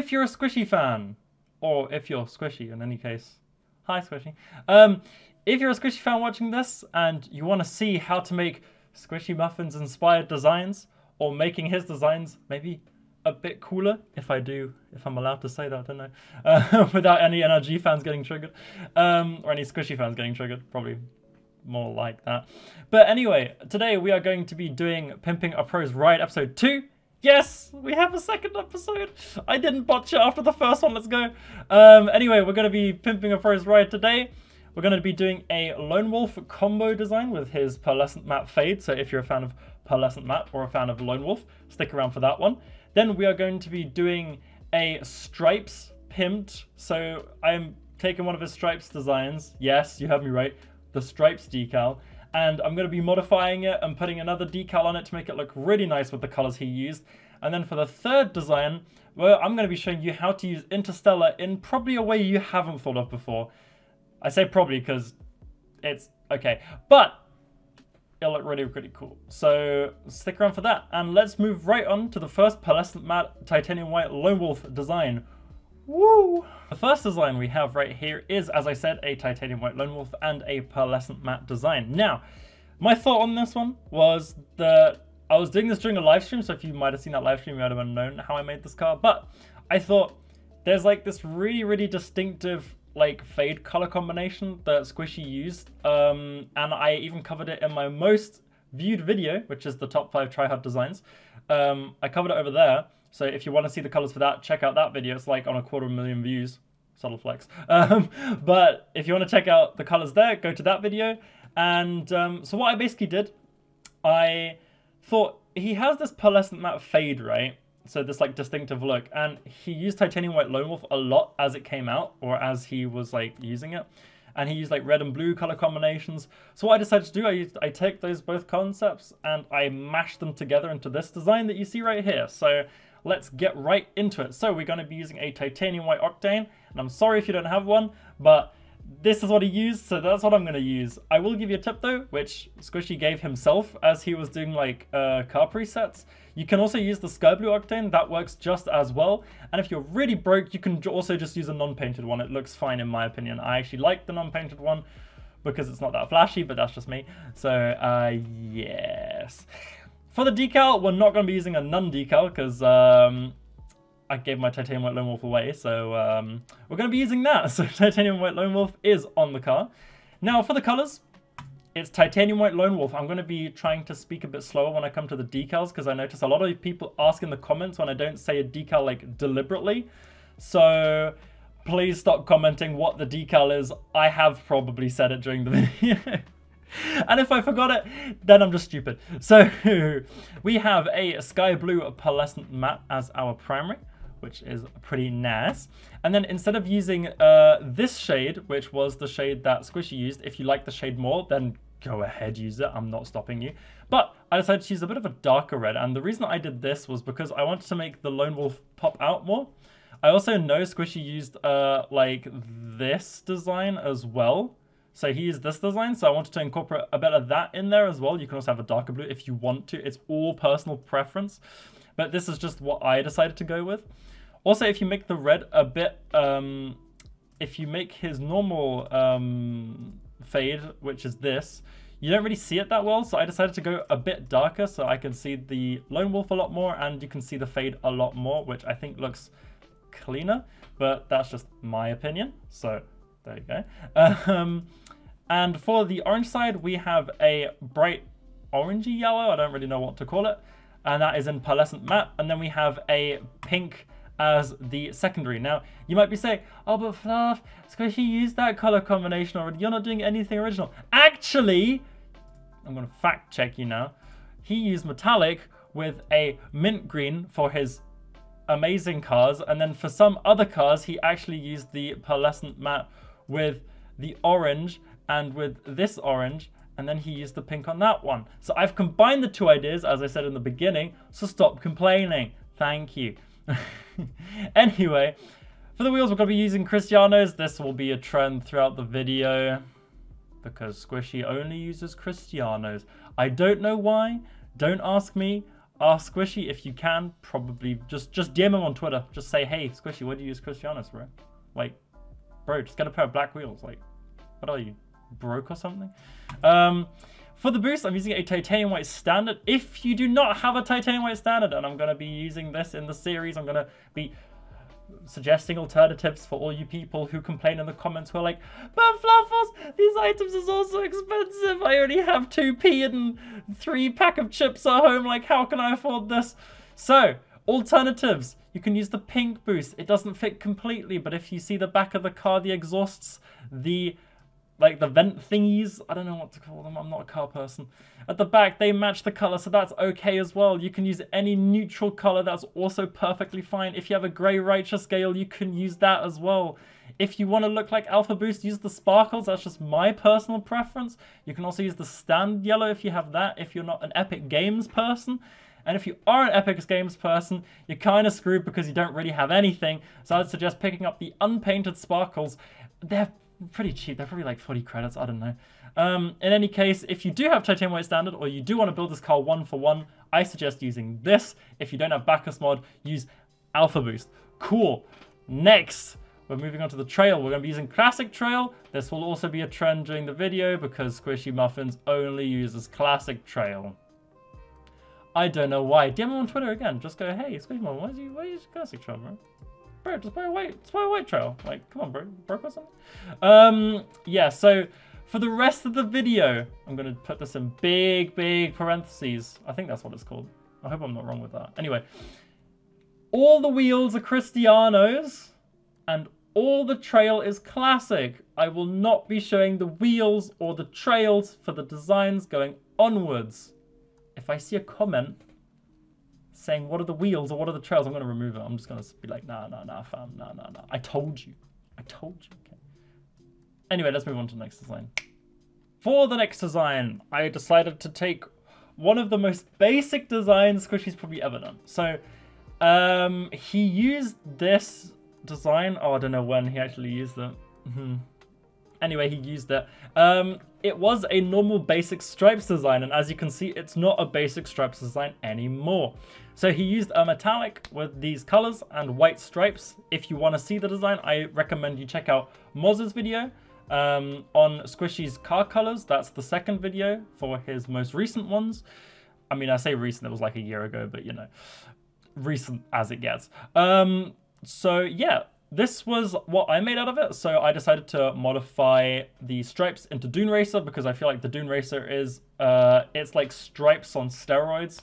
If you're a Squishy fan, or if you're Squishy in any case, hi Squishy. If you're a Squishy fan watching this and you want to see how to make Squishy Muffinz inspired designs, or making his designs maybe a bit cooler, if I'm allowed to say that, I don't know, without any NRG fans getting triggered, or any Squishy fans getting triggered, probably more like that. But anyway, today we are going to be doing Pimping a Pro's Ride episode 2. Yes, we have a second episode. I didn't botch it after the first one, let's go. Anyway, we're going to be Pimping a Pro's Ride today. We're going to be doing a Lone Wolf combo design with his Pearlescent Matte fade. So if you're a fan of Pearlescent Matte or a fan of Lone Wolf, stick around for that one. Then we are going to be doing a Stripes Pimped. So I'm taking one of his Stripes designs. Yes, you heard me right. The Stripes decal. And I'm going to be modifying it and putting another decal on it to make it look really nice with the colors he used. And then for the third design, well, I'm going to be showing you how to use Interstellar in probably a way you haven't thought of before. I say probably because it's okay, but it'll look really, really cool. So stick around for that. And let's move right on to the first Pearlescent Matte Titanium White Lone Wolf design. Woo! The first design we have right here is, as I said, a Titanium White Lone Wolf and a Pearlescent Matte design. Now, my thought on this one was that I was doing this during a live stream, so if you might have seen that live stream, you might have known how I made this car. But I thought there's like this really, really distinctive like fade color combination that Squishy used. And I even covered it in my most viewed video, which is the top 5 tryhard designs. I covered it over there. So if you want to see the colors for that, check out that video. It's like on 250,000 views. Subtle flex. But if you want to check out the colors there, go to that video. And so what I basically did, I thought he has this Pearlescent Matte fade, right? So this like distinctive look. And he used Titanium White Lone Wolf a lot as it came out, or as he was like using it. And he used like red and blue color combinations. So what I decided to do, I take those both concepts and I mash them together into this design that you see right here. So let's get right into it. So we're going to be using a Titanium White Octane, and I'm sorry if you don't have one, but this is what he used, so that's what I'm going to use. I will give you a tip though, which Squishy gave himself as he was doing like car presets. You can also use the Sky Blue Octane, that works just as well. And if you're really broke, you can also just use a non-painted one. It looks fine in my opinion. I actually like the non-painted one because it's not that flashy, but that's just me. So yes. For the decal, we're not going to be using a none decal because I gave my Titanium White Lone Wolf away. So we're going to be using that. So Titanium White Lone Wolf is on the car. Now for the colors, it's Titanium White Lone Wolf. I'm going to be trying to speak a bit slower when I come to the decals because I notice a lot of people ask in the comments when I don't say a decal like deliberately. So please stop commenting what the decal is. I have probably said it during the video. And if I forgot it, then I'm just stupid. So we have a Sky Blue Pearlescent Matte as our primary, which is pretty nice. And then instead of using this shade, which was the shade that Squishy used, if you like the shade more, then go ahead, use it. I'm not stopping you. But I decided to use a bit of a darker red. And the reason I did this was because I wanted to make the Lone Wolf pop out more. I also know Squishy used like this design as well. So he used this design, so I wanted to incorporate a bit of that in there as well. You can also have a darker blue if you want to. It's all personal preference. But this is just what I decided to go with. Also, if you make the red a bit, if you make his normal fade, which is this, you don't really see it that well. So I decided to go a bit darker so I can see the Lone Wolf a lot more and you can see the fade a lot more, which I think looks cleaner. But that's just my opinion. So there you go. And for the orange side, we have a bright orangey yellow. I don't really know what to call it. And that is in Pearlescent Matte. And then we have a pink as the secondary. Now, you might be saying, oh, but Fluff, Squishy used that color combination already. You're not doing anything original. Actually, I'm going to fact check you now. He used metallic with a mint green for his amazing cars. And then for some other cars, he actually used the Pearlescent Matte with the orange and with this orange, and then he used the pink on that one. So I've combined the two ideas, as I said in the beginning, so stop complaining. Thank you. Anyway, for the wheels, we're going to be using Cristiano's. This will be a trend throughout the video because Squishy only uses Cristiano's. I don't know why. Don't ask me. Ask Squishy if you can. Probably just DM him on Twitter. Just say, hey, Squishy, what do you use Cristianos, bro? Like, bro, just get a pair of black wheels. Like, what are you, broke or something? For the boost, I'm using a titanium white standard. If you do not have a titanium white standard, and I'm going to be using this in the series, I'm going to be suggesting alternatives for all you people who complain in the comments who are like, but Fluffballz, these items is also expensive. I only have 2p and 3 pack of chips at home. Like, how can I afford this? So, alternatives. You can use the pink boost. It doesn't fit completely, but if you see the back of the car, the exhausts, the vent thingies, I don't know what to call them, I'm not a car person. At the back, they match the color, so that's okay as well. You can use any neutral color, that's also perfectly fine. If you have a gray righteous scale, you can use that as well. If you want to look like Alpha Boost, use the sparkles, that's just my personal preference. You can also use the standard yellow if you have that, if you're not an Epic Games person. And if you are an Epic Games person, you're kind of screwed because you don't really have anything. So I'd suggest picking up the unpainted sparkles. They're pretty cheap. They're probably like 40 credits. I don't know. In any case, if you do have titanium white standard or you do want to build this car 1-for-1, I suggest using this. If you don't have Bacchus mod, use Alpha Boost. Cool. Next, we're moving on to the trail. We're going to be using classic trail. This will also be a trend during the video because Squishy Muffinz only uses classic trail. I don't know why. DM him on Twitter again. Just go, hey, Squishy Muffinz, why do you use classic trail, bro? Bro, just buy a white trail. Like, come on, bro. Broke or something? Yeah, so for the rest of the video, I'm going to put this in big parentheses. I think that's what it's called. I hope I'm not wrong with that. Anyway, all the wheels are Cristianos and all the trail is classic. I will not be showing the wheels or the trails for the designs going onwards. If I see a comment saying what are the wheels or what are the trails, I'm going to remove it. I'm just going to be like, nah, fam, nah. I told you. Okay. Anyway, let's move on to the next design. For the next design, I decided to take one of the most basic designs Squishy's probably ever done. So, he used this design. Oh, I don't know when he actually used it. Anyway, he used it. It was a normal basic stripes design, and as you can see, it's not a basic stripes design anymore. So he used a metallic with these colors and white stripes. If you want to see the design, I recommend you check out Moz's video on Squishy's car colors. That's the second video for his most recent ones. I mean, I say recent, it was like a year ago, but you know, recent as it gets. So yeah. This was what I made out of it, so I decided to modify the stripes into Dune Racer because I feel like the Dune Racer is, it's like stripes on steroids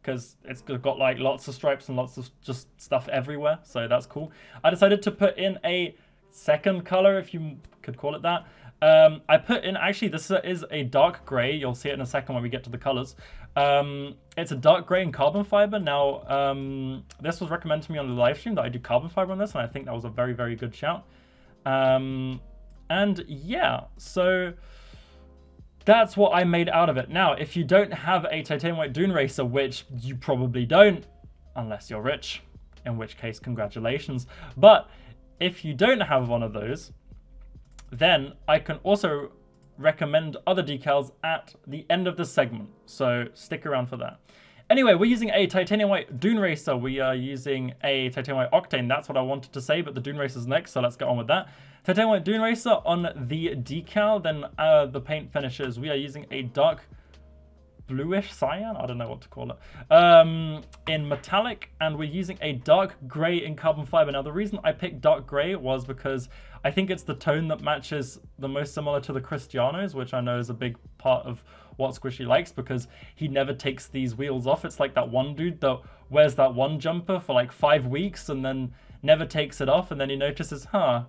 because it's got like lots of stripes and lots of just stuff everywhere, so that's cool. I decided to put in a second color, if you could call it that. I put in, actually this is a dark gray, you'll see it in a second when we get to the colors. It's a dark gray in carbon fiber. Now, this was recommended to me on the live stream that I do carbon fiber on this, and I think that was a very good shout. And yeah, so that's what I made out of it. Now, if you don't have a titanium white Dune Racer, which you probably don't, unless you're rich, in which case, congratulations. But if you don't have one of those, then I can also recommend other decals at the end of the segment, so stick around for that. Anyway, we're using a titanium white Dune Racer. We are using a titanium white Octane. That's what I wanted to say, but the Dune Racer's next, so let's get on with that. Titanium white Dune Racer on the decal. Then the paint finishes, we are using a dark bluish cyan, I don't know what to call it, in metallic, and we're using a dark gray in carbon fiber. Now, the reason I picked dark gray was because I think it's the tone that matches the most similar to the Cristianos, which I know is a big part of what Squishy likes because he never takes these wheels off. It's like that one dude that wears that one jumper for like 5 weeks and then never takes it off, and then he notices, huh,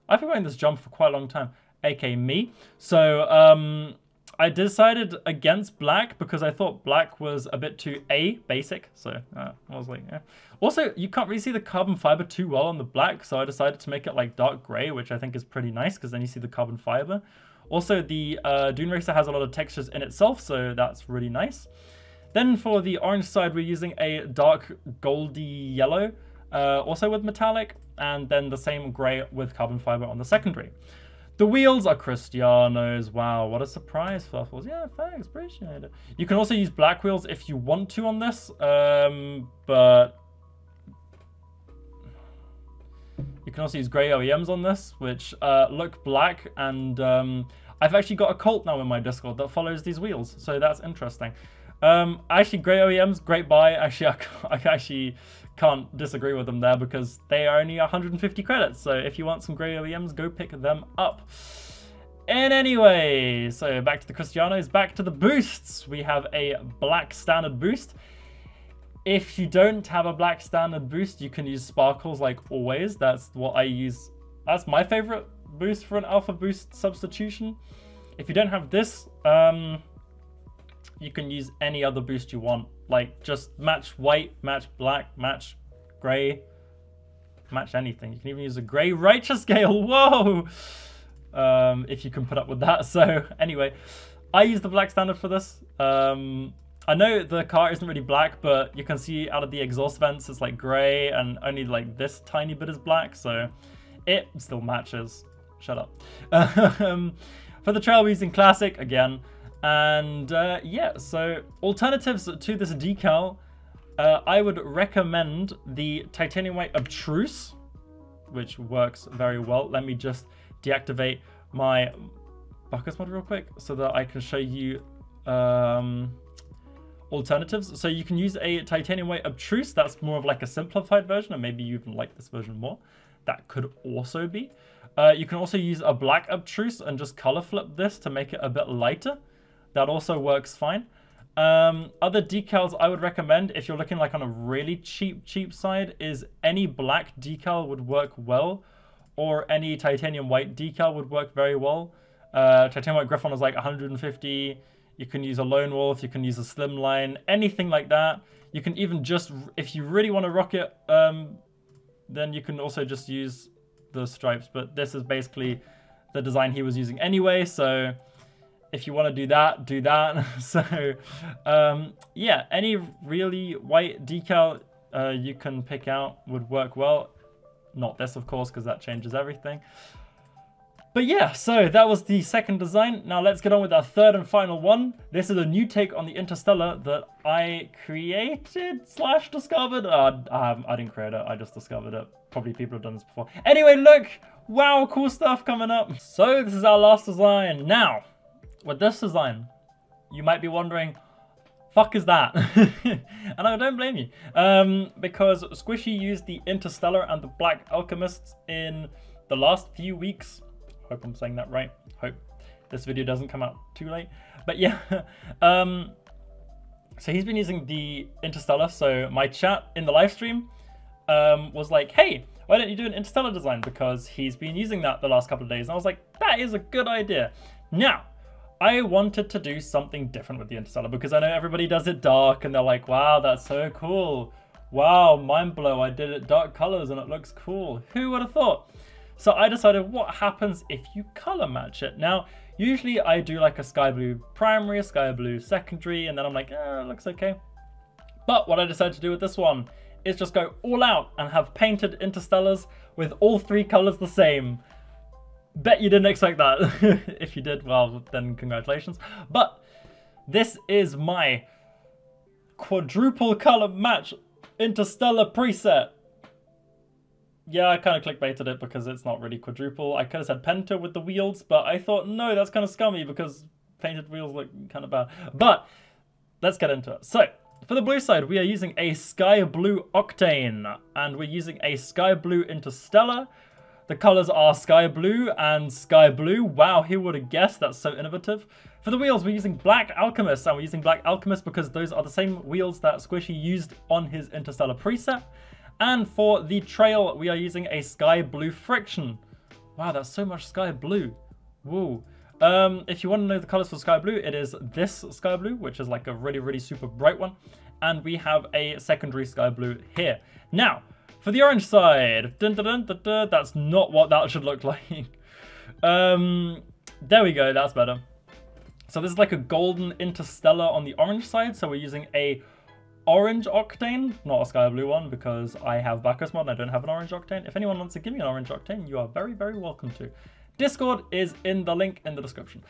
I've been wearing this jumper for quite a long time, aka me. So I decided against black because I thought black was a bit too basic. So I was like, yeah. Also, you can't really see the carbon fiber too well on the black, so I decided to make it like dark gray, which I think is pretty nice because then you see the carbon fiber. Also, the Dune Racer has a lot of textures in itself, so that's really nice. Then for the orange side, we're using a dark goldy yellow, also with metallic, and then the same gray with carbon fiber on the secondary. The wheels are Cristiano's. Wow, what a surprise, Fluffballz. Yeah, thanks, appreciate it. You can also use black wheels if you want to on this, but you can also use grey OEMs on this, which look black, and I've actually got a cult now in my Discord that follows these wheels, so that's interesting. Actually, grey OEMs, great buy. Actually, I actually can't disagree with them there because they are only 150 credits. So if you want some grey OEMs, go pick them up. And anyway, so back to the Cristianos, back to the boosts. We have a black standard boost. If you don't have a black standard boost, you can use sparkles like always. That's what I use. That's my favorite boost for an alpha boost substitution. If you don't have this, you can use any other boost you want. Like, just match white, match black, match grey, match anything. You can even use a grey righteous scale. Whoa! If you can put up with that. So, anyway, I use the black standard for this. I know the car isn't really black, but you can see out of the exhaust vents, it's like grey, and only like this tiny bit is black. So, it still matches. Shut up. For the trail, we're using classic again. And yeah, so alternatives to this decal, I would recommend the titanium white obtruse, which works very well. Let me just deactivate my Bacchus mod real quick so that I can show you alternatives. So you can use a titanium white obtruse. That's more of like a simplified version, and maybe you even like this version more. That could also be. You can also use a black obtruse and just color flip this to make it a bit lighter. That also works fine. Other decals I would recommend if you're looking like on a really cheap side is any black decal would work well, or any titanium white decal would work very well. Titanium white Griffon is like 150. You can use a Lone Wolf, you can use a Slimline, anything like that. You can even just, if you really want to rock it, then you can also just use the stripes. But this is basically the design he was using anyway, so if you want to do that, do that. So, yeah, any really white decal you can pick out would work well. Not this, of course, because that changes everything. But yeah, so that was the second design. Now let's get on with our third and final one. This is a new take on the Interstellar that I created / discovered. I didn't create it, I just discovered it. Probably people have done this before. Anyway, look! Wow, cool stuff coming up. So this is our last design. Now, with this design, you might be wondering, fuck is that? And I don't blame you. Because Squishy used the Interstellar and the Black Alchemists in the last few weeks. Hope I'm saying that right. Hope this video doesn't come out too late. But yeah, so he's been using the Interstellar. So my chat in the live stream was like, hey, why don't you do an Interstellar design? Because he's been using that the last couple of days. And I was like, that is a good idea. Now, I wanted to do something different with the Interstellar because I know everybody does it dark and they're like, wow, that's so cool. Wow, mind blow, I did it dark colors and it looks cool. Who would have thought? So I decided, what happens if you color match it? Now, usually I do like a sky blue primary, a sky blue secondary, and then I'm like, it looks okay. But what I decided to do with this one is just go all out and have painted Interstellars with all three colors the same. Bet you didn't expect that. If you did, well, then congratulations. But this is my quadruple color match Interstellar preset. Yeah, I kind of clickbaited it because it's not really quadruple. I could have said penta with the wheels, but I thought, no, that's kind of scummy because painted wheels look kind of bad. But let's get into it. So, for the blue side, we are using a sky blue octane, and we're using a sky blue Interstellar. The colors are sky blue and sky blue. Wow, who would have guessed? That's so innovative. For the wheels, we're using Black Alchemist, and we're using Black Alchemist because those are the same wheels that Squishy used on his Interstellar preset. And for the trail, we are using a sky blue friction. Wow, that's so much sky blue. Whoa. If you want to know the colors for sky blue, it is this sky blue, which is like a really, really super bright one. And we have a secondary sky blue here. Now, for the orange side, that's not what that should look like. There we go, that's better. So this is like a golden Interstellar on the orange side. So we're using a orange octane, not a sky blue one, because I have Bacchus mod and I don't have an orange octane. If anyone wants to give me an orange octane, you are very, very welcome to. Discord is in the link in the description.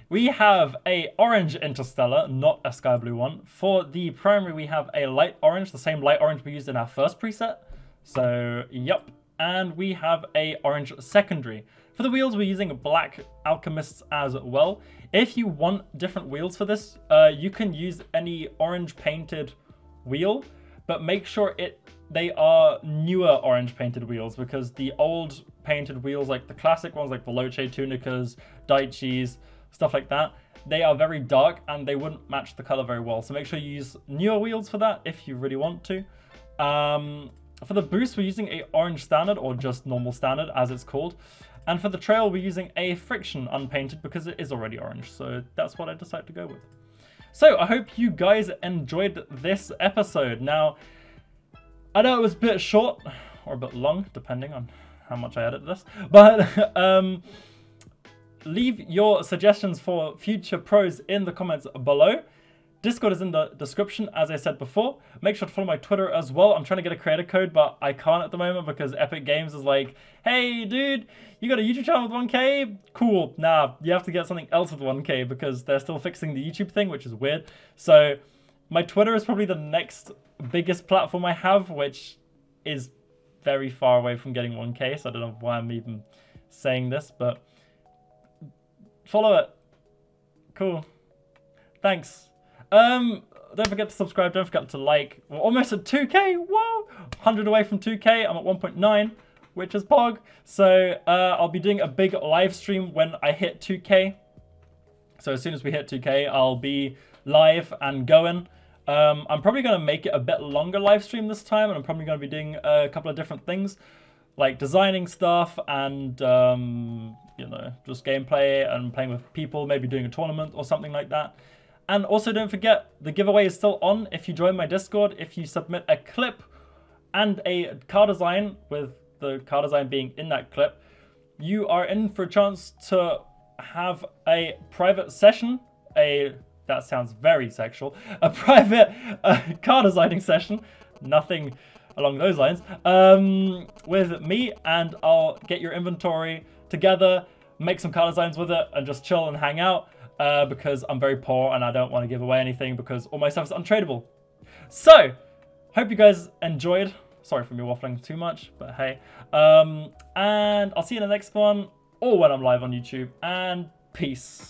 We have a orange Interstellar, not a sky blue one. For the primary, we have a light orange, the same light orange we used in our first preset. So, yep. And we have a orange secondary. For the wheels, we're using black Alchemists as well. If you want different wheels for this, you can use any orange painted wheel, but make sure they are newer orange painted wheels, because the old painted wheels, like the classic ones, like the Loche Tunicas, Daichis, stuff like that, they are very dark and they wouldn't match the color very well. So make sure you use newer wheels for that if you really want to. For the boost, we're using a orange standard, or just normal standard as it's called. And for the trail, we're using a friction unpainted because it is already orange. So that's what I decided to go with. So I hope you guys enjoyed this episode. Now, I know it was a bit short or a bit long, depending on how much I edit this, but leave your suggestions for future pros in the comments below. Discord is in the description, as I said before. Make sure to follow my Twitter as well. I'm trying to get a creator code, but I can't at the moment because Epic Games is like, hey, dude, you got a YouTube channel with 1K? Cool. Nah, you have to get something else with 1K because they're still fixing the YouTube thing, which is weird. So my Twitter is probably the next biggest platform I have, which is very far away from getting 1K. So I don't know why I'm even saying this, but follow it. Cool. Thanks. Don't forget to subscribe, don't forget to like. We're almost at 2K, whoa! 100 away from 2K, I'm at 1.9, which is pog. So I'll be doing a big live stream when I hit 2K. So as soon as we hit 2K, I'll be live and going. I'm probably going to make it a bit longer live stream this time, and I'm probably going to be doing a couple of different things, like designing stuff and, you know, just gameplay and playing with people, maybe doing a tournament or something like that. And also don't forget, the giveaway is still on if you join my Discord. If you submit a clip and a car design, with the car design being in that clip, you are in for a chance to have a private session, that sounds very sexual, a private car designing session, nothing along those lines, with me, and I'll get your inventory together, make some car designs with it, and just chill and hang out. Because I'm very poor and I don't want to give away anything because all my stuff is untradeable. So, hope you guys enjoyed. Sorry for me waffling too much, but hey. And I'll see you in the next one, or when I'm live on YouTube, and peace.